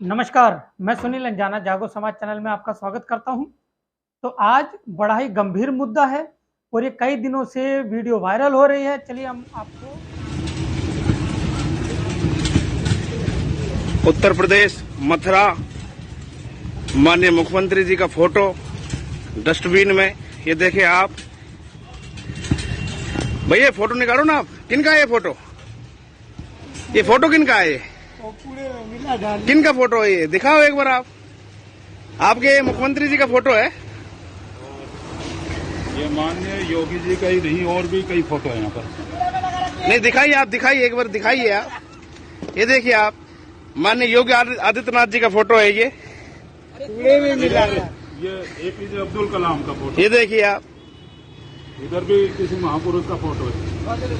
नमस्कार, मैं सुनील अंजाना जागो समाज चैनल में आपका स्वागत करता हूं। तो आज बड़ा ही गंभीर मुद्दा है और ये कई दिनों से वीडियो वायरल हो रही है। चलिए हम आपको उत्तर प्रदेश मथुरा माननीय मुख्यमंत्री जी का फोटो डस्टबिन में। ये देखिए आप भैया, फोटो निकालो ना आप। किनका है ये फोटो? ये फोटो किनका है? ये किनका फोटो है? ये दिखाओ एक बार आप। आपके मुख्यमंत्री जी का फोटो है? ये माननीय योगी जी का ही नहीं, और भी कई फोटो है यहाँ पर। नहीं, दिखाइए आप, दिखाइए एक बार, दिखाइए आप। ये देखिए आप, माननीय योगी आदित्यनाथ जी का फोटो है ये। ये APJ अब्दुल कलाम का फोटो। ये देखिए आप, इधर भी किसी महापुरुष का फोटो है।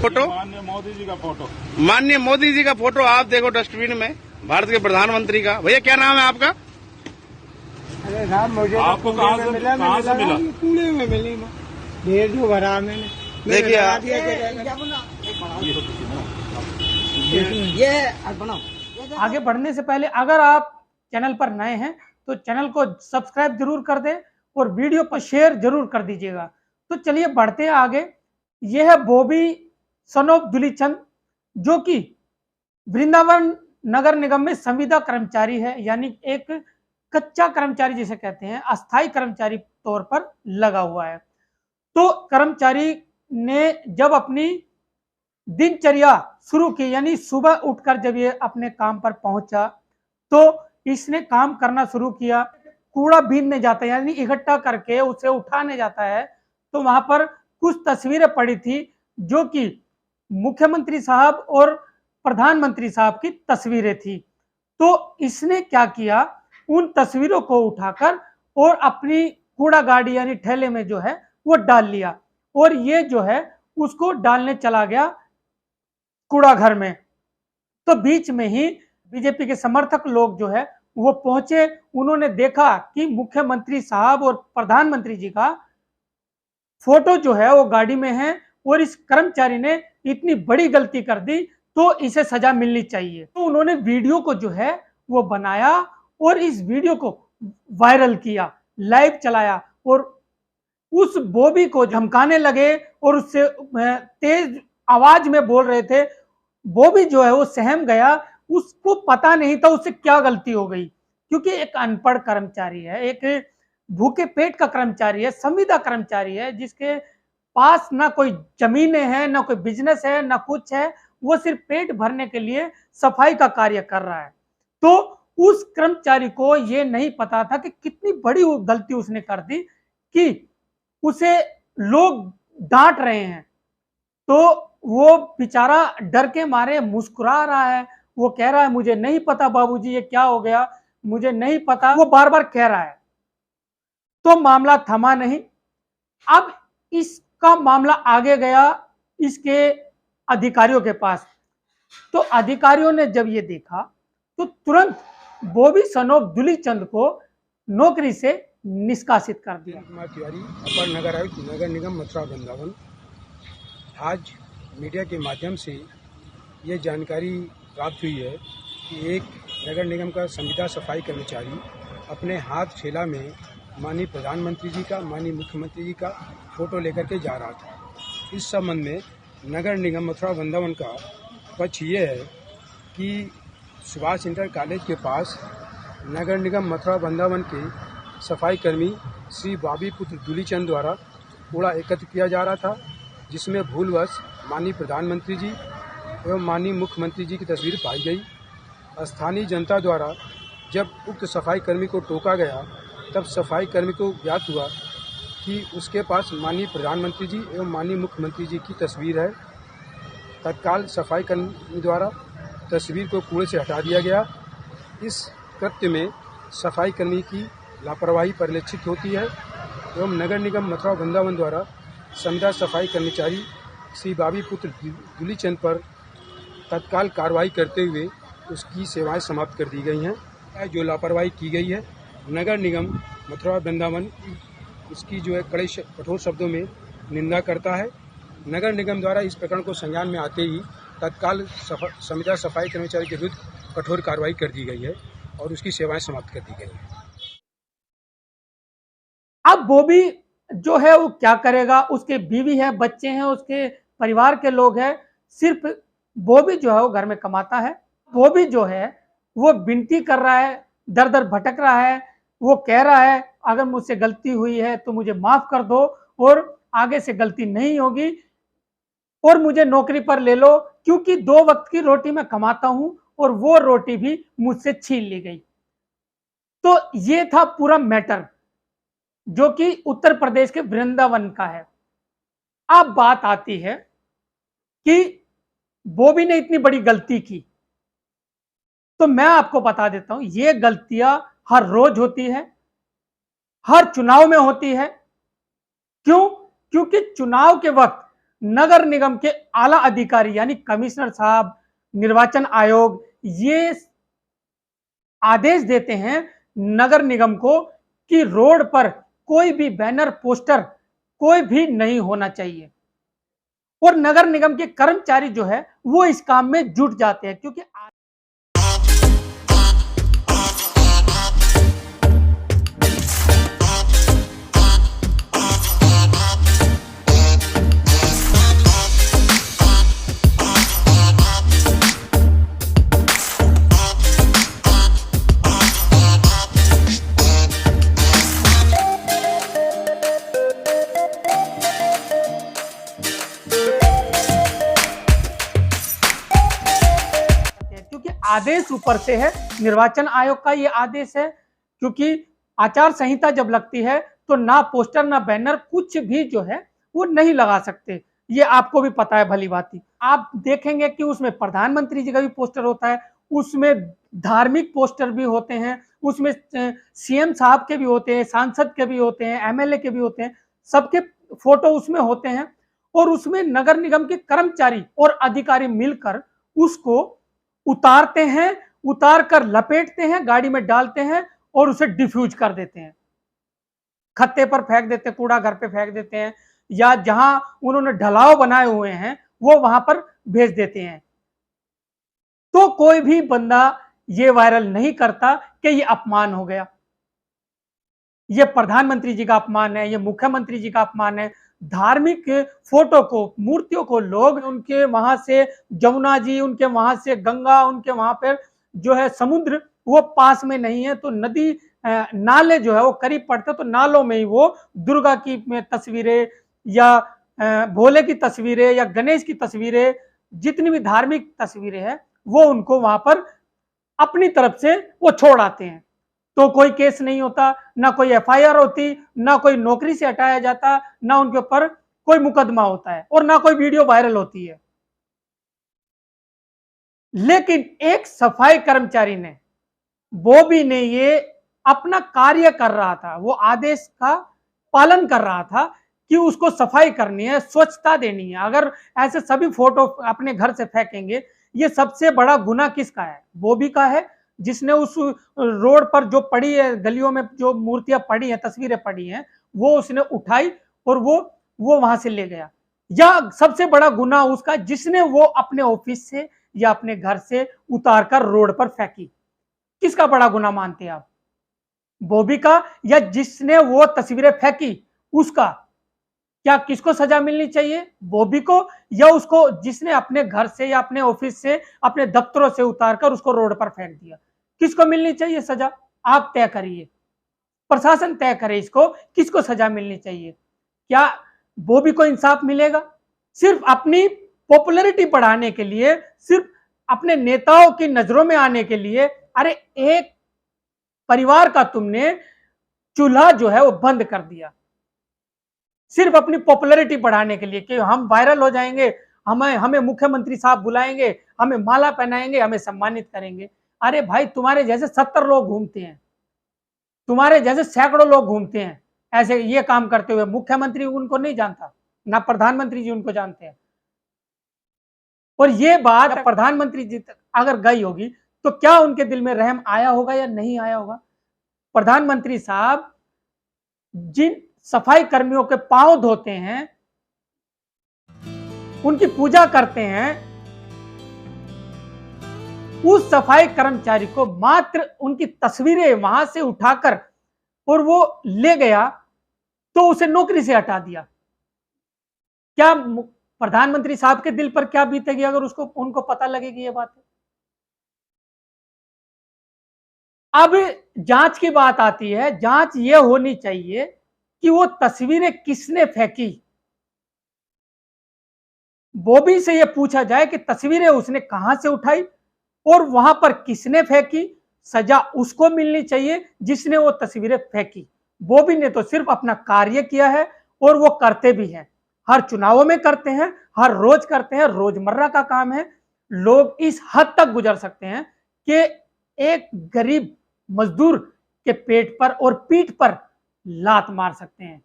फोटो माननीय मोदी जी का फोटो। माननीय मोदी जी का फोटो आप देखो डस्टबिन में, भारत के प्रधानमंत्री का। भैया क्या नाम है आपका? अरे साहब, मुझे आपको कहाँ से मिला? कूड़े में मिली, ढेर जो भरा मैंने। देखिए आप, ये आगे बढ़ने से पहले अगर आप चैनल पर नए हैं तो चैनल को सब्सक्राइब जरूर कर दें और वीडियो को शेयर जरूर कर दीजिएगा। तो चलिए बढ़ते हैं आगे। यह है बॉबी सन ऑफ दुलीचंद, जो कि वृंदावन नगर निगम में संविदा कर्मचारी है, यानी एक कच्चा कर्मचारी जिसे कहते हैं, अस्थायी कर्मचारी तौर पर लगा हुआ है। तो कर्मचारी ने जब अपनी दिनचर्या शुरू की, यानी सुबह उठकर जब ये अपने काम पर पहुंचा तो इसने काम करना शुरू किया। कूड़ा बीनने जाता है, यानी इकट्ठा करके उसे उठाने जाता है। तो वहां पर कुछ तस्वीरें पड़ी थी जो कि मुख्यमंत्री साहब और प्रधानमंत्री साहब की तस्वीरें थी। तो इसने क्या किया, उन तस्वीरों को उठाकर और अपनी कूड़ा गाड़ी यानी ठेले में जो है वो डाल लिया, और ये जो है उसको डालने चला गया कूड़ा घर में। तो बीच में ही बीजेपी के समर्थक लोग जो है वो पहुंचे। उन्होंने देखा कि मुख्यमंत्री साहब और प्रधानमंत्री जी का फोटो जो है वो गाड़ी में है और इस कर्मचारी ने इतनी बड़ी गलती कर दी तो इसे सजा मिलनी चाहिए। तो उन्होंने वीडियो को जो है वो बनाया और इस वीडियो को वायरल किया, लाइव चलाया और उस बॉबी को धमकाने लगे और उससे तेज आवाज में बोल रहे थे। बॉबी जो है वो सहम गया, उसको पता नहीं था उससे क्या गलती हो गई, क्योंकि एक अनपढ़ कर्मचारी है, एक भूखे पेट का कर्मचारी है, संविदा कर्मचारी है, जिसके पास ना कोई जमीनें हैं, ना कोई बिजनेस है, ना कुछ है। वो सिर्फ पेट भरने के लिए सफाई का कार्य कर रहा है। तो उस कर्मचारी को ये नहीं पता था कि कितनी बड़ी गलती उसने कर दी कि उसे लोग डांट रहे हैं। तो वो बेचारा डर के मारे मुस्कुरा रहा है। वो कह रहा है, मुझे नहीं पता बाबूजी, ये क्या हो गया, मुझे नहीं पता। वो बार बार कह रहा है। तो मामला थमा नहीं। अब इसका मामला आगे गया इसके अधिकारियों के पास। तो अधिकारियों ने जब ये देखा तो तुरंत बॉबी सन ऑफ दुलीचंद को नौकरी से निष्कासित कर दिया। कुमार तिवारी, अपर नगर आयुक्त, नगर निगम मथुरा वृंदावन। आज मीडिया के माध्यम से ये जानकारी प्राप्त हुई है कि एक नगर निगम का संविदा सफाई कर्मचारी अपने हाथ ठेला में माननीय प्रधानमंत्री जी का, माननीय मुख्यमंत्री जी का फोटो लेकर के जा रहा था। इस संबंध में नगर निगम मथुरा वृंदावन का पक्ष ये है कि सुभाष इंटर कॉलेज के पास नगर निगम मथुरा वृंदावन के सफाई कर्मी श्री बॉबी पुत्र दुलीचंद द्वारा कूड़ा एकत्र किया जा रहा था, जिसमें भूलवश माननीय प्रधानमंत्री जी एवं माननीय मुख्यमंत्री जी की तस्वीर पाई गई। स्थानीय जनता द्वारा जब उक्त सफाई कर्मी को टोका गया तब सफाई कर्मी को ज्ञात हुआ कि उसके पास माननीय प्रधानमंत्री जी एवं माननीय मुख्यमंत्री जी की तस्वीर है। तत्काल सफाई कर्मी द्वारा तस्वीर को कूड़े से हटा दिया गया। इस कृत्य में सफाई कर्मी की लापरवाही परिलक्षित होती है एवं नगर निगम मथुरा वृंदावन द्वारा संविदा सफाई कर्मचारी श्री बॉबी पुत्र दुलीचंद पर तत्काल कार्रवाई करते हुए उसकी सेवाएं समाप्त कर दी गई हैं। जो लापरवाही की गई है, नगर निगम मथुरा वृंदावन उसकी जो है कठोर शब्दों में निंदा करता है। नगर निगम द्वारा इस प्रकरण को संज्ञान में आते ही तत्काल संविदा सफाई कर्मचारी के विरुद्ध कठोर कार्रवाई कर दी गई है और उसकी सेवाएं समाप्त कर दी गई। अब बॉबी जो है वो क्या करेगा, उसके बीवी है, बच्चे हैं, उसके परिवार के लोग हैं, सिर्फ बॉबी जो है वो घर में कमाता है। बॉबी जो है वो विनती कर रहा है, दर दर भटक रहा है, वो कह रहा है अगर मुझसे गलती हुई है तो मुझे माफ कर दो और आगे से गलती नहीं होगी और मुझे नौकरी पर ले लो, क्योंकि 2 वक्त की रोटी मैं कमाता हूं और वो रोटी भी मुझसे छीन ली गई। तो ये था पूरा मैटर जो कि उत्तर प्रदेश के वृंदावन का है। अब बात आती है कि बॉबी ने इतनी बड़ी गलती की, तो मैं आपको बता देता हूं ये गलतियां हर रोज होती है, हर चुनाव में होती है। क्यों? क्योंकि चुनाव के वक्त नगर निगम के आला अधिकारी यानी कमिश्नर साहब, निर्वाचन आयोग ये आदेश देते हैं नगर निगम को कि रोड पर कोई भी बैनर, पोस्टर कोई भी नहीं होना चाहिए। और नगर निगम के कर्मचारी जो है वो इस काम में जुट जाते हैं, क्योंकि आदेश ऊपर से है, निर्वाचन आयोग का ये आदेश है। क्योंकि आचार संहिता जब लगती है तो ना पोस्टर ना बैनर कुछ भी जो है वो नहीं लगा सकते, ये आपको भी पता है भली भांति। आप देखेंगे कि उसमें प्रधानमंत्री जी का भी पोस्टर होता है, उसमें धार्मिक पोस्टर भी होते हैं, उसमें सीएम साहब के भी होते हैं, सांसद के भी होते हैं, एमएलए के भी होते हैं, सबके फोटो उसमें होते हैं। और उसमें नगर निगम के कर्मचारी और अधिकारी मिलकर उसको उतारते हैं, उतार कर लपेटते हैं, गाड़ी में डालते हैं और उसे डिफ्यूज कर देते हैं, खत्ते पर फेंक देते हैं, कूड़ा घर पे फेंक देते हैं, या जहां उन्होंने ढलाव बनाए हुए हैं वो वहां पर भेज देते हैं। तो कोई भी बंदा ये वायरल नहीं करता कि ये अपमान हो गया, ये प्रधानमंत्री जी का अपमान है, ये मुख्यमंत्री जी का अपमान है। धार्मिक फोटो को, मूर्तियों को लोग उनके वहां से जमुना जी, उनके वहां से गंगा, उनके वहां पर जो है समुद्र वो पास में नहीं है, तो नदी नाले जो है वो करीब पड़ते, तो नालों में ही वो दुर्गा की तस्वीरें या भोले की तस्वीरें या गणेश की तस्वीरें, जितनी भी धार्मिक तस्वीरें हैं वो उनको वहां पर अपनी तरफ से वो छोड़ आते हैं। तो कोई केस नहीं होता, ना कोई एफआईआर होती, ना कोई नौकरी से हटाया जाता, ना उनके ऊपर कोई मुकदमा होता है और ना कोई वीडियो वायरल होती है। लेकिन एक सफाई कर्मचारी ने, बॉबी ने, ये अपना कार्य कर रहा था, वो आदेश का पालन कर रहा था कि उसको सफाई करनी है, स्वच्छता देनी है। अगर ऐसे सभी फोटो अपने घर से फेंकेंगे, ये सबसे बड़ा गुनाह किसका है? बॉबी का है, जिसने उस रोड पर जो पड़ी है, गलियों में जो मूर्तियां पड़ी हैं, तस्वीरें पड़ी हैं, वो उसने उठाई और वो वहां से ले गया। या सबसे बड़ा गुनाह उसका, जिसने वो अपने ऑफिस से या अपने घर से उतारकर रोड पर फेंकी। किसका बड़ा गुनाह मानते हैं आप? बॉबी का या जिसने वो तस्वीरें फेंकी उसका? क्या किसको सजा मिलनी चाहिए? बॉबी को या उसको जिसने अपने घर से या अपने ऑफिस से, अपने दफ्तरों से उतारकर उसको रोड पर फेंक दिया? किसको मिलनी चाहिए सजा? आप तय करिए, प्रशासन तय करे इसको, किसको सजा मिलनी चाहिए। क्या बॉबी को इंसाफ मिलेगा? सिर्फ अपनी पॉपुलैरिटी बढ़ाने के लिए, सिर्फ अपने नेताओं की नजरों में आने के लिए, अरे एक परिवार का तुमने चूल्हा जो है वो बंद कर दिया, सिर्फ अपनी पॉपुलैरिटी बढ़ाने के लिए कि हम वायरल हो जाएंगे, हमें मुख्यमंत्री साहब बुलाएंगे, हमें माला पहनाएंगे, हमें सम्मानित करेंगे। अरे भाई, तुम्हारे जैसे 70 लोग घूमते हैं, तुम्हारे जैसे सैकड़ों लोग घूमते हैं ऐसे ये काम करते हुए। मुख्यमंत्री उनको नहीं जानता, ना प्रधानमंत्री जी उनको जानते हैं। और ये बात प्रधानमंत्री जी तक अगर गई होगी तो क्या उनके दिल में रहम आया होगा या नहीं आया होगा? प्रधानमंत्री साहब जिन सफाई कर्मियों के पांव धोते हैं, उनकी पूजा करते हैं, उस सफाई कर्मचारी को मात्र उनकी तस्वीरें वहां से उठाकर और वो ले गया तो उसे नौकरी से हटा दिया। क्या प्रधानमंत्री साहब के दिल पर क्या बीतेगी अगर उनको पता लगेगी ये बात? अब जांच की बात आती है। जांच ये होनी चाहिए कि वो तस्वीरें किसने फेंकी। बॉबी से ये पूछा जाए कि तस्वीरें उसने कहां से उठाई और वहां पर किसने फेंकी। सजा उसको मिलनी चाहिए जिसने वो तस्वीरें फेंकी। बॉबी ने तो सिर्फ अपना कार्य किया है और वो करते भी हैं, हर चुनावों में करते हैं, हर रोज करते हैं, रोजमर्रा का काम है। लोग इस हद तक गुजर सकते हैं कि एक गरीब मजदूर के पेट पर और पीठ पर लात मार सकते हैं।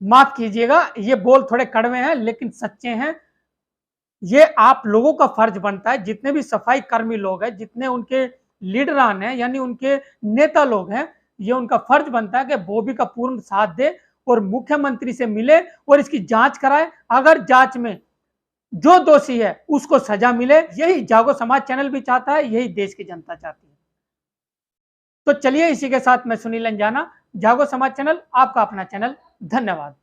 माफ कीजिएगा, ये बोल थोड़े कड़वे हैं लेकिन सच्चे हैं। ये आप लोगों का फर्ज बनता है, जितने भी सफाई कर्मी लोग हैं, जितने उनके लीडरान हैं यानी उनके नेता लोग हैं, ये उनका फर्ज बनता है कि बॉबी का पूर्ण साथ दे और मुख्यमंत्री से मिले और इसकी जांच कराए। अगर जांच में जो दोषी है उसको सजा मिले, यही जागो समाज चैनल भी चाहता है, यही देश की जनता चाहती है। तो चलिए, इसी के साथ मैं सुनील अंजाना, जागो समाज चैनल, आपका अपना चैनल। धन्यवाद।